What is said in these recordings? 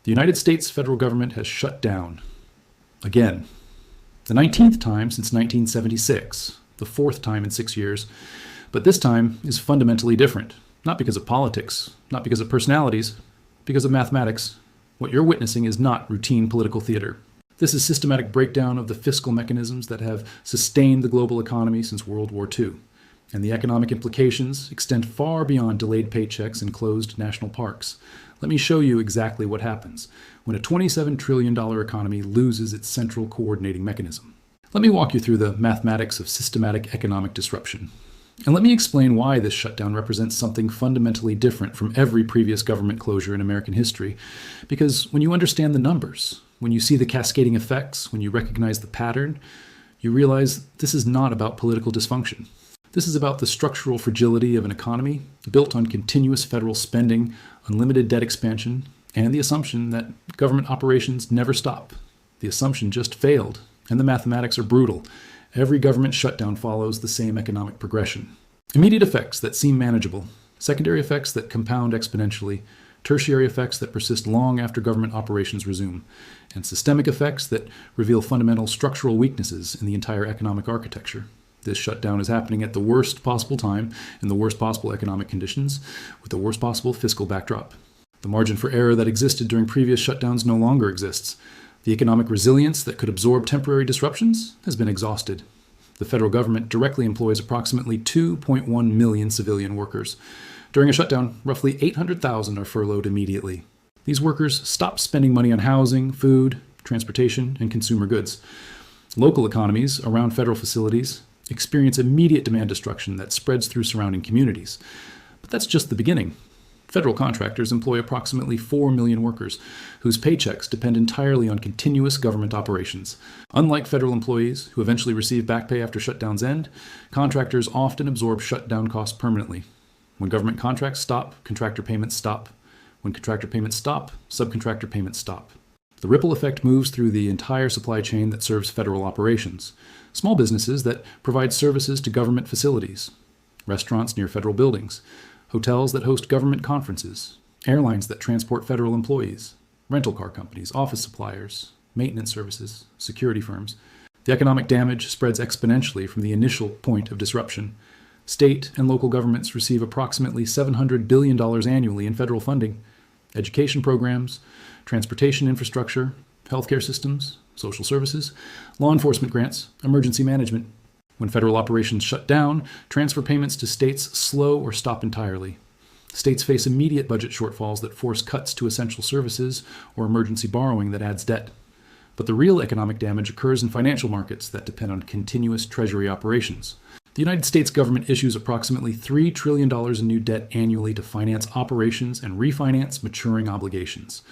The United States federal government has shut down. Again. The 19th time since 1976, the 4th time in 6 years, but this time is fundamentally different. Not because of politics, not because of personalities, because of mathematics. What you're witnessing is not routine political theater. This is systematic breakdown of the fiscal mechanisms that have sustained the global economy since World War II. And the economic implications extend far beyond delayed paychecks and closed national parks. Let me show you exactly what happens when a $27 trillion economy loses its central coordinating mechanism. Let me walk you through the mathematics of systematic economic disruption. And let me explain why this shutdown represents something fundamentally different from every previous government closure in American history. Because when you understand the numbers, when you see the cascading effects, when you recognize the pattern, you realize this is not about political dysfunction. This is about the structural fragility of an economy built on continuous federal spending, unlimited debt expansion, and the assumption that government operations never stop. The assumption just failed, and the mathematics are brutal. Every government shutdown follows the same economic progression. Immediate effects that seem manageable, secondary effects that compound exponentially, tertiary effects that persist long after government operations resume, and systemic effects that reveal fundamental structural weaknesses in the entire economic architecture. This shutdown is happening at the worst possible time, in the worst possible economic conditions, with the worst possible fiscal backdrop. The margin for error that existed during previous shutdowns no longer exists. The economic resilience that could absorb temporary disruptions has been exhausted. The federal government directly employs approximately 2.1 million civilian workers. During a shutdown, roughly 800,000 are furloughed immediately. These workers stop spending money on housing, food, transportation, and consumer goods. Local economies around federal facilities experience immediate demand destruction that spreads through surrounding communities. But that's just the beginning. Federal contractors employ approximately 4 million workers, whose paychecks depend entirely on continuous government operations. Unlike federal employees, who eventually receive back pay after shutdowns end, contractors often absorb shutdown costs permanently. When government contracts stop, contractor payments stop. When contractor payments stop, subcontractor payments stop. The ripple effect moves through the entire supply chain that serves federal operations. Small businesses that provide services to government facilities, restaurants near federal buildings, hotels that host government conferences, airlines that transport federal employees, rental car companies, office suppliers, maintenance services, security firms. The economic damage spreads exponentially from the initial point of disruption. State and local governments receive approximately $700 billion annually in federal funding. Education programs, transportation infrastructure, healthcare systems, social services, law enforcement grants, emergency management. When federal operations shut down, transfer payments to states slow or stop entirely. States face immediate budget shortfalls that force cuts to essential services or emergency borrowing that adds debt. But the real economic damage occurs in financial markets that depend on continuous Treasury operations. The United States government issues approximately $3 trillion in new debt annually to finance operations and refinance maturing obligations.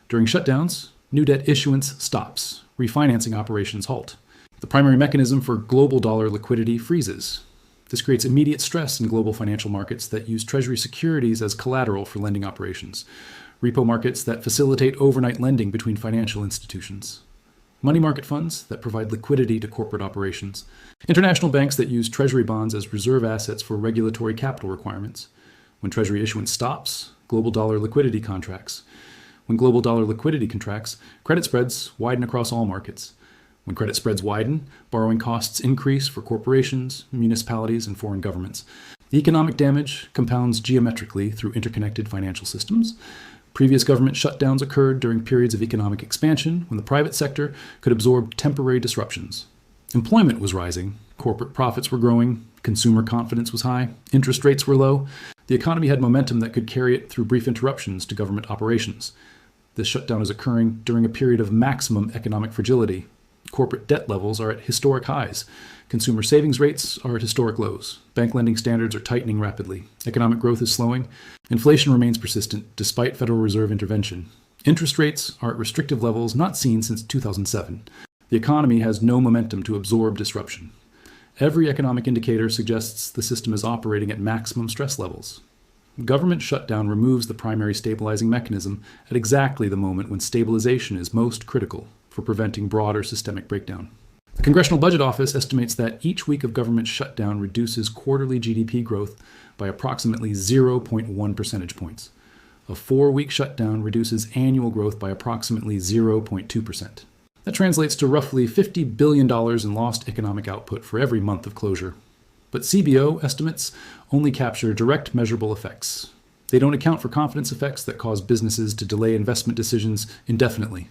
During shutdowns, new debt issuance stops. Refinancing operations halt. The primary mechanism for global dollar liquidity freezes. This creates immediate stress in global financial markets that use Treasury securities as collateral for lending operations, repo markets that facilitate overnight lending between financial institutions, money market funds that provide liquidity to corporate operations, international banks that use Treasury bonds as reserve assets for regulatory capital requirements. When Treasury issuance stops, global dollar liquidity contracts. When global dollar liquidity contracts, credit spreads widen across all markets. When credit spreads widen, borrowing costs increase for corporations, municipalities, and foreign governments. The economic damage compounds geometrically through interconnected financial systems. Previous government shutdowns occurred during periods of economic expansion when the private sector could absorb temporary disruptions. Employment was rising, corporate profits were growing, consumer confidence was high, interest rates were low. The economy had momentum that could carry it through brief interruptions to government operations. This shutdown is occurring during a period of maximum economic fragility. Corporate debt levels are at historic highs. Consumer savings rates are at historic lows. Bank lending standards are tightening rapidly. Economic growth is slowing. Inflation remains persistent despite Federal Reserve intervention. Interest rates are at restrictive levels not seen since 2007. The economy has no momentum to absorb disruption. Every economic indicator suggests the system is operating at maximum stress levels. Government shutdown removes the primary stabilizing mechanism at exactly the moment when stabilization is most critical for preventing broader systemic breakdown. The Congressional Budget Office estimates that each week of government shutdown reduces quarterly GDP growth by approximately 0.1 percentage points. A 4-week shutdown reduces annual growth by approximately 0.2%. That translates to roughly $50 billion in lost economic output for every month of closure. But CBO estimates only capture direct measurable effects. They don't account for confidence effects that cause businesses to delay investment decisions indefinitely.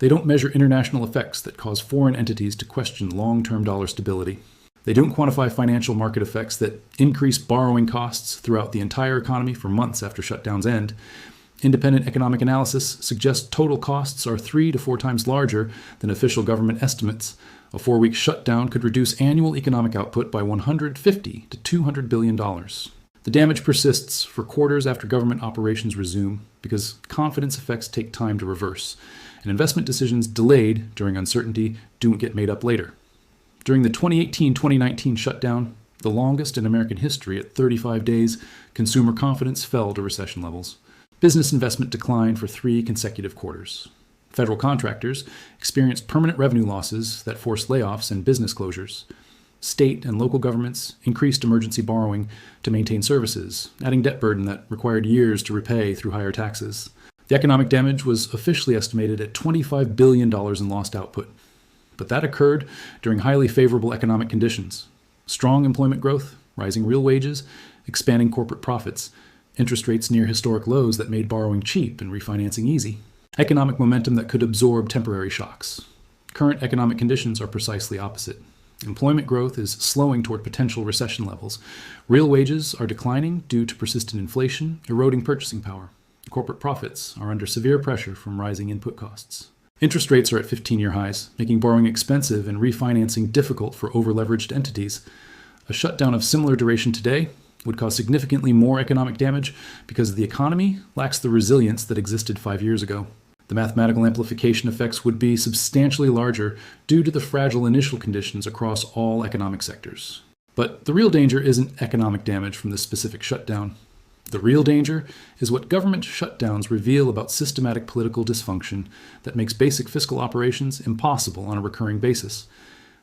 They don't measure international effects that cause foreign entities to question long-term dollar stability. They don't quantify financial market effects that increase borrowing costs throughout the entire economy for months after shutdowns end. Independent economic analysis suggests total costs are 3 to 4 times larger than official government estimates. A 4-week shutdown could reduce annual economic output by $150 to $200 billion. The damage persists for quarters after government operations resume because confidence effects take time to reverse, and investment decisions delayed during uncertainty don't get made up later. During the 2018-2019 shutdown, the longest in American history at 35 days, consumer confidence fell to recession levels. Business investment declined for 3 consecutive quarters. Federal contractors experienced permanent revenue losses that forced layoffs and business closures. State and local governments increased emergency borrowing to maintain services, adding debt burden that required years to repay through higher taxes. The economic damage was officially estimated at $25 billion in lost output. But that occurred during highly favorable economic conditions. Strong employment growth, rising real wages, expanding corporate profits, interest rates near historic lows that made borrowing cheap and refinancing easy. Economic momentum that could absorb temporary shocks. Current economic conditions are precisely opposite. Employment growth is slowing toward potential recession levels. Real wages are declining due to persistent inflation, eroding purchasing power. Corporate profits are under severe pressure from rising input costs. Interest rates are at 15-year highs, making borrowing expensive and refinancing difficult for over-leveraged entities. A shutdown of similar duration today would cause significantly more economic damage because the economy lacks the resilience that existed 5 years ago. The mathematical amplification effects would be substantially larger due to the fragile initial conditions across all economic sectors. But the real danger isn't economic damage from the specific shutdown. The real danger is what government shutdowns reveal about systematic political dysfunction that makes basic fiscal operations impossible on a recurring basis.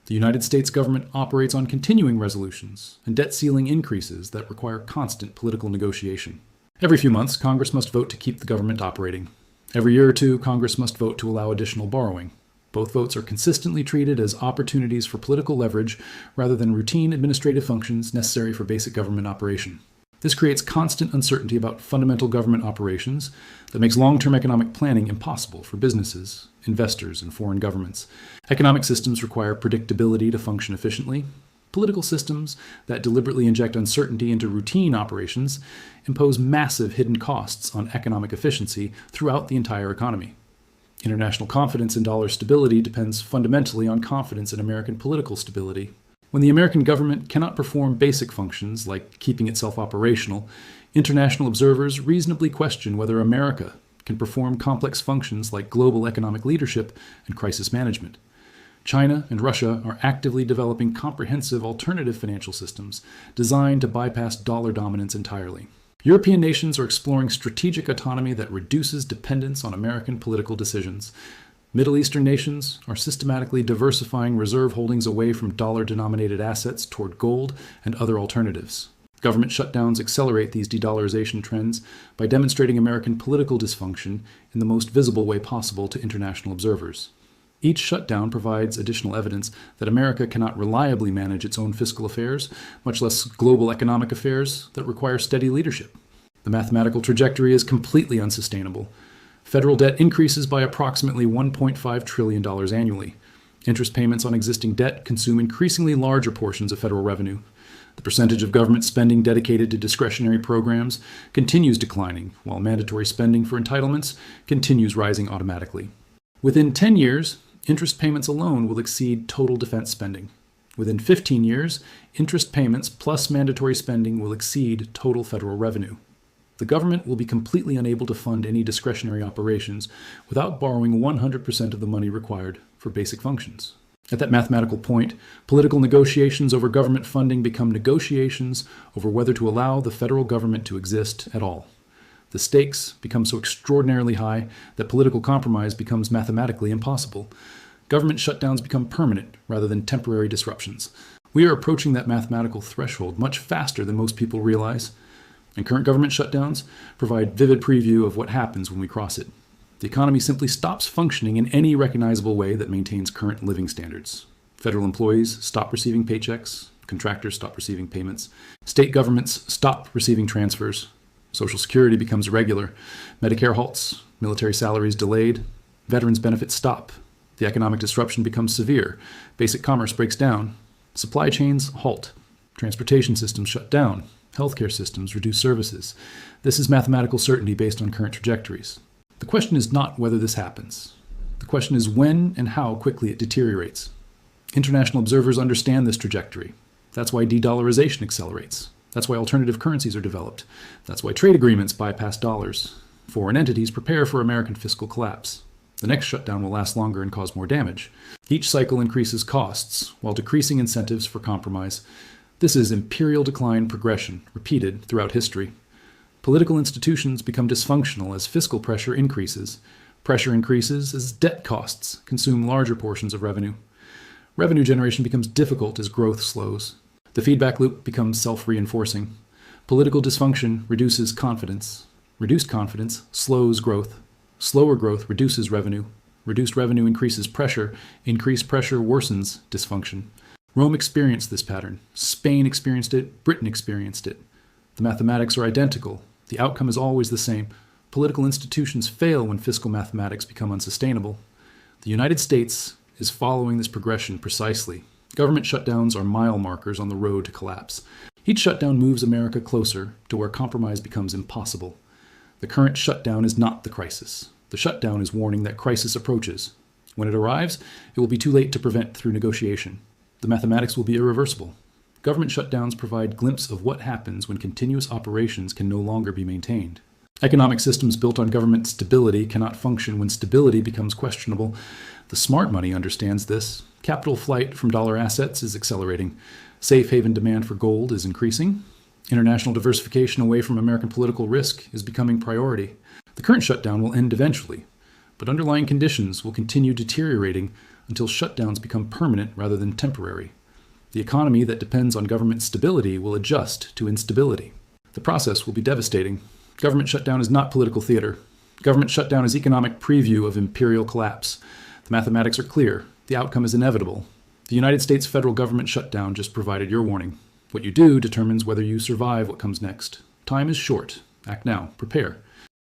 The United States government operates on continuing resolutions and debt ceiling increases that require constant political negotiation. Every few months, Congress must vote to keep the government operating. Every year or two, Congress must vote to allow additional borrowing. Both votes are consistently treated as opportunities for political leverage rather than routine administrative functions necessary for basic government operation. This creates constant uncertainty about fundamental government operations that makes long-term economic planning impossible for businesses, investors, and foreign governments. Economic systems require predictability to function efficiently. Political systems that deliberately inject uncertainty into routine operations impose massive hidden costs on economic efficiency throughout the entire economy. International confidence in dollar stability depends fundamentally on confidence in American political stability. When the American government cannot perform basic functions like keeping itself operational, international observers reasonably question whether America can perform complex functions like global economic leadership and crisis management. China and Russia are actively developing comprehensive alternative financial systems designed to bypass dollar dominance entirely. European nations are exploring strategic autonomy that reduces dependence on American political decisions. Middle Eastern nations are systematically diversifying reserve holdings away from dollar-denominated assets toward gold and other alternatives. Government shutdowns accelerate these de-dollarization trends by demonstrating American political dysfunction in the most visible way possible to international observers. Each shutdown provides additional evidence that America cannot reliably manage its own fiscal affairs, much less global economic affairs that require steady leadership. The mathematical trajectory is completely unsustainable. Federal debt increases by approximately $1.5 trillion annually. Interest payments on existing debt consume increasingly larger portions of federal revenue. The percentage of government spending dedicated to discretionary programs continues declining, while mandatory spending for entitlements continues rising automatically. Within 10 years, interest payments alone will exceed total defense spending. Within 15 years, interest payments plus mandatory spending will exceed total federal revenue. The government will be completely unable to fund any discretionary operations without borrowing 100% of the money required for basic functions. At that mathematical point, political negotiations over government funding become negotiations over whether to allow the federal government to exist at all. The stakes become so extraordinarily high that political compromise becomes mathematically impossible. Government shutdowns become permanent rather than temporary disruptions. We are approaching that mathematical threshold much faster than most people realize. And current government shutdowns provide vivid preview of what happens when we cross it. The economy simply stops functioning in any recognizable way that maintains current living standards. Federal employees stop receiving paychecks. Contractors stop receiving payments. State governments stop receiving transfers. Social Security becomes irregular. Medicare halts. Military salaries delayed. Veterans benefits stop. The economic disruption becomes severe. Basic commerce breaks down. Supply chains halt. Transportation systems shut down. Healthcare systems reduce services. This is mathematical certainty based on current trajectories. The question is not whether this happens. The question is when and how quickly it deteriorates. International observers understand this trajectory. That's why de-dollarization accelerates. That's why alternative currencies are developed. That's why trade agreements bypass dollars. Foreign entities prepare for American fiscal collapse. The next shutdown will last longer and cause more damage. Each cycle increases costs while decreasing incentives for compromise. This is imperial decline progression, repeated throughout history. Political institutions become dysfunctional as fiscal pressure increases. Pressure increases as debt costs consume larger portions of revenue. Revenue generation becomes difficult as growth slows. The feedback loop becomes self-reinforcing. Political dysfunction reduces confidence. Reduced confidence slows growth. Slower growth reduces revenue. Reduced revenue increases pressure. Increased pressure worsens dysfunction. Rome experienced this pattern. Spain experienced it. Britain experienced it. The mathematics are identical. The outcome is always the same. Political institutions fail when fiscal mathematics become unsustainable. The United States is following this progression precisely. Government shutdowns are mile markers on the road to collapse. Each shutdown moves America closer to where compromise becomes impossible. The current shutdown is not the crisis. The shutdown is warning that crisis approaches. When it arrives, it will be too late to prevent through negotiation. The mathematics will be irreversible. Government shutdowns provide a glimpse of what happens when continuous operations can no longer be maintained. Economic systems built on government stability cannot function when stability becomes questionable. The smart money understands this. Capital flight from dollar assets is accelerating. Safe haven demand for gold is increasing. International diversification away from American political risk is becoming priority. The current shutdown will end eventually, but underlying conditions will continue deteriorating until shutdowns become permanent rather than temporary. The economy that depends on government stability will adjust to instability. The process will be devastating. Government shutdown is not political theater. Government shutdown is economic preview of imperial collapse. The mathematics are clear. The outcome is inevitable. The United States federal government shutdown just provided your warning. What you do determines whether you survive what comes next. Time is short. Act now. Prepare.